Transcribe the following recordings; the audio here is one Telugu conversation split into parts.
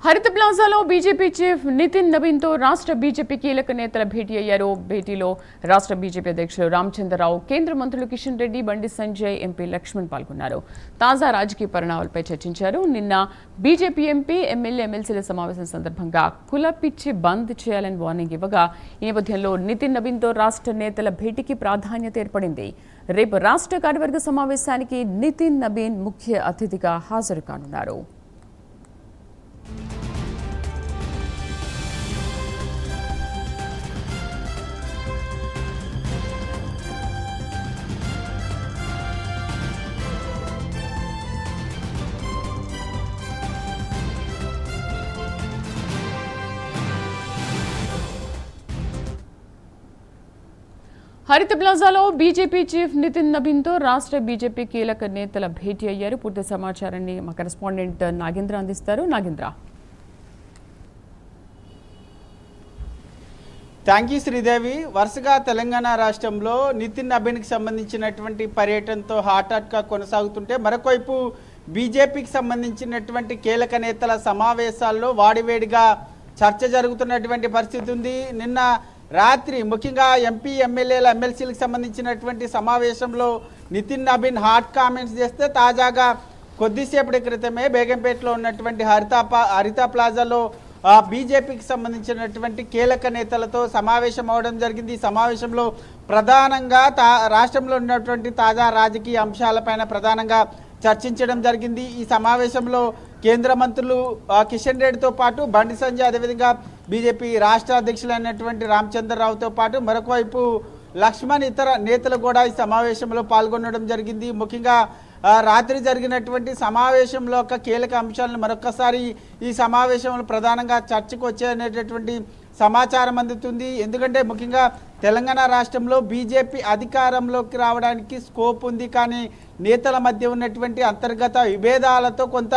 హరిత ప్లాజాలో బీజేపీ చీఫ్ నితిన్ నబీన్తో రాష్ట్ర బీజేపీ కీలక నేతల భేటీ అయ్యారు. భేటీలో రాష్ట్ర బీజేపీ అధ్యక్షులు రామచంద్రరావు, కేంద్ర మంత్రులు కిషన్ రెడ్డి, బండి సంజయ్, ఎంపీ లక్ష్మణ్ పాల్గొన్నారు. తాజా రాజకీయ పరిణామాలపై చర్చించారు. నిన్న బీజేపీ ఎంపీ, ఎమ్మెల్యే, ఎమ్మెల్సీల సమావేశం సందర్భంగా కుల పిచ్చి బంద్ చేయాలని వార్నింగ్ ఇవ్వగా, ఈ నేపథ్యంలో నితిన్ నబీన్తో రాష్ట్ర నేతల భేటీకి ప్రాధాన్యత ఏర్పడింది. రేపు రాష్ట్ర కార్యవర్గ సమావేశానికి నితిన్ నబీన్ ముఖ్య అతిథిగా హాజరు కానున్నారు. హరిత ప్లాజాలో బీజేపీ చీఫ్ నితిన్ నబీన్తో రాష్ట్ర బీజేపీ కీలక నేతల భేటీ అయ్యారు. పూర్తి సమాచారాన్ని మా కరెస్పాండెంట్ నాగేంద్ర అందిస్తారు. నాగేంద్ర. Thank you Sridevi. వరుసగా తెలంగాణ రాష్ట్రంలో నితిన్ నబీన్కి సంబంధించినటువంటి పర్యటనతో హాట్గా కొనసాగుతుంటే, మరొకవైపు బీజేపీకి సంబంధించినటువంటి కీలక నేతల సమావేశాల్లో వాడివేడిగా చర్చ జరుగుతున్నటువంటి పరిస్థితి ఉంది. నిన్న రాత్రి ముఖ్యంగా ఎంపీ, ఎమ్మెల్యేల, ఎమ్మెల్సీలకు సంబంధించినటువంటి సమావేశంలో నితిన్ నబీన్ హాట్ కామెంట్స్ చేస్తే, తాజాగా కొద్దిసేపటి క్రితమే బేగంపేటలో ఉన్నటువంటి హరిత ప్లాజాలో బీజేపీకి సంబంధించినటువంటి కీలక నేతలతో సమావేశం అవడం జరిగింది. ఈ సమావేశంలో ప్రధానంగా రాష్ట్రంలో ఉన్నటువంటి తాజా రాజకీయ అంశాలపైన ప్రధానంగా చర్చించడం జరిగింది. ఈ సమావేశంలో కేంద్ర మంత్రులు కిషన్ రెడ్డితో పాటు బండి సంజయ్, అదేవిధంగా బీజేపీ రాష్ట్ర అధ్యక్షులైనటువంటి రామచంద్రరావుతో పాటు మరొకవైపు లక్ష్మణ్, ఇతర నేతలు కూడా ఈ సమావేశంలో పాల్గొనడం జరిగింది. ముఖ్యంగా రాత్రి జరిగినటువంటి సమావేశంలో ఒక కీలక అంశాలను మరొకసారి ఈ సమావేశంలో ప్రధానంగా చర్చకు వచ్చేటటువంటి సమాచారం అందుతుంది. ఎందుకంటే ముఖ్యంగా తెలంగాణ రాష్ట్రంలో బీజేపీ అధికారంలోకి రావడానికి స్కోప్ ఉంది, కానీ నేతల మధ్య ఉన్నటువంటి అంతర్గత విభేదాలతో కొంత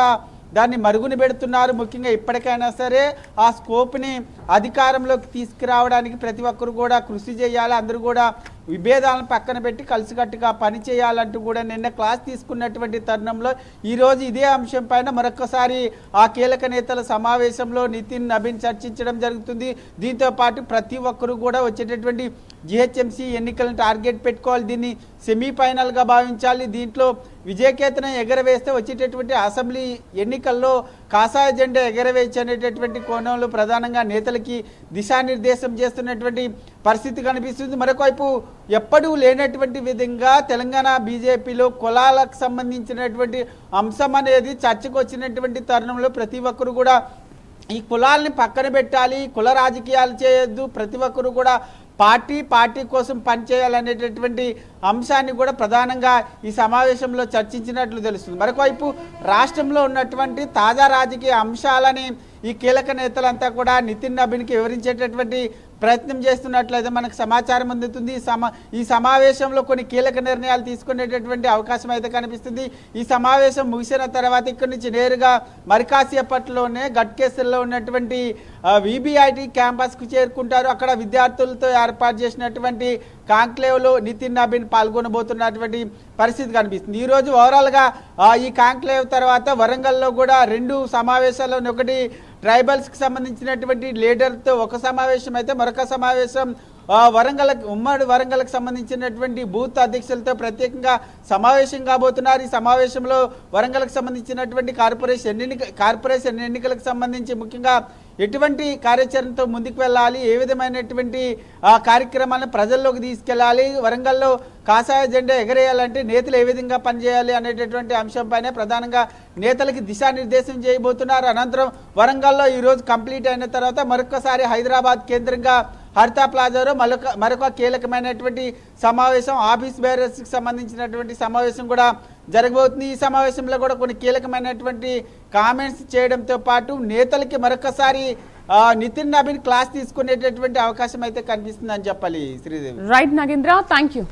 దాన్ని మరుగున పెడుతున్నారు. ముఖ్యంగా ఇప్పటికైనా సరే ఆ స్కోప్ని అధికారంలోకి తీసుకురావడానికి ప్రతి ఒక్కరు కూడా కృషి చేయాలి, అందరూ కూడా విభేదాలను పక్కన పెట్టి కలిసికట్టుగా పనిచేయాలంటూ కూడా నిన్న క్లాస్ తీసుకున్నటువంటి తరుణంలో ఈరోజు ఇదే అంశం పైన మరొకసారి ఆ కీలక నేతల సమావేశంలో నితిన్ నబీన్ చర్చించడం జరుగుతుంది. దీంతో పాటు ప్రతి ఒక్కరు కూడా వచ్చేటటువంటి జిహెచ్ఎంసీ ఎన్నికలను టార్గెట్ పెట్టుకోవాలి, దీన్ని సెమీఫైనల్గా భావించాలి, దీంట్లో విజయకేతనం ఎగరవేస్తే వచ్చేటటువంటి అసెంబ్లీ ఎన్నికల్లో కాషాయ జెండా ఎగరవేయచ్చు అనేటటువంటి కోణంలో ప్రధానంగా నేతలకి దిశానిర్దేశం చేస్తున్నటువంటి పరిస్థితి కనిపిస్తుంది. మరొకవైపు ఎప్పుడూ లేనటువంటి విధంగా తెలంగాణ బీజేపీలో కులాలకు సంబంధించినటువంటి అంశం అనేది చర్చకు వచ్చినటువంటి తరుణంలో ప్రతి ఒక్కరు కూడా ఈ కులాలని పక్కన పెట్టాలి, కుల రాజకీయాలు చేయొద్దు, ప్రతి ఒక్కరు కూడా పార్టీ కోసం పనిచేయాలనేటటువంటి అంశాన్ని కూడా ప్రధానంగా ఈ సమావేశంలో చర్చించినట్లు తెలుస్తుంది. మరొకవైపు రాష్ట్రంలో ఉన్నటువంటి తాజా రాజకీయ అంశాలని ఈ కీలక నేతలంతా కూడా నితిన్ నబీన్కి వివరించేటటువంటి ప్రయత్నం చేస్తున్నట్లయితే మనకు సమాచారం అందుతుంది. ఈ సమావేశంలో కొన్ని కీలక నిర్ణయాలు తీసుకునేటటువంటి అవకాశం అయితే కనిపిస్తుంది. ఈ సమావేశం ముగిసిన తర్వాత ఇక్కడి నుంచి నేరుగా మరికాసేపట్లోనే గట్కేసర్లో ఉన్నటువంటి విబిఐటి క్యాంపస్కు చేరుకుంటారు. అక్కడ విద్యార్థులతో ఏర్పాటు చేసినటువంటి కాంక్లేవ్లో నితిన్ నబీన్ పాల్గొనబోతున్నటువంటి పరిస్థితి కనిపిస్తుంది. ఈరోజు ఓవరాల్గా ఈ కాంక్లేవ్ తర్వాత వరంగల్లో కూడా 2 సమావేశాల్లో, ఒకటి ట్రైబల్స్కి సంబంధించినటువంటి లీడర్తో ఒక సమావేశం అయితే మరొక సమావేశం ఉమ్మడి వరంగల్కి సంబంధించినటువంటి బూత్ అధ్యక్షులతో ప్రత్యేకంగా సమావేశం కాబోతున్నారు. ఈ సమావేశంలో వరంగల్కి సంబంధించినటువంటి కార్పొరేషన్ ఎన్నికలకు సంబంధించి ముఖ్యంగా ఎటువంటి కార్యాచరణతో ముందుకు వెళ్ళాలి, ఏ విధమైనటువంటి కార్యక్రమాలను ప్రజల్లోకి తీసుకెళ్ళాలి, వరంగల్లో కాషాయ జెండా ఎగరేయాలంటే నేతలు ఏ విధంగా పనిచేయాలి అనేటటువంటి అంశంపైనే ప్రధానంగా నేతలకి దిశానిర్దేశం చేయబోతున్నారు. అనంతరం వరంగల్లో ఈరోజు కంప్లీట్ అయిన తర్వాత మరొకసారి హైదరాబాద్ కేంద్రంగా హరిత ప్లాజాలో మరొక కీలకమైనటువంటి సమావేశం, ఆఫీస్ బేరర్స్కి సంబంధించినటువంటి సమావేశం కూడా జరగబోతుంది. ఈ సమావేశంలో కూడా కొన్ని కీలకమైనటువంటి కామెంట్స్ చేయడంతో పాటు నేతలకి మరొకసారి నితిన్ నబీన్ క్లాస్ తీసుకునేటటువంటి అవకాశం అయితే కనిపిస్తుందని చెప్పాలి Sridevi. Right Nagendra, thank you.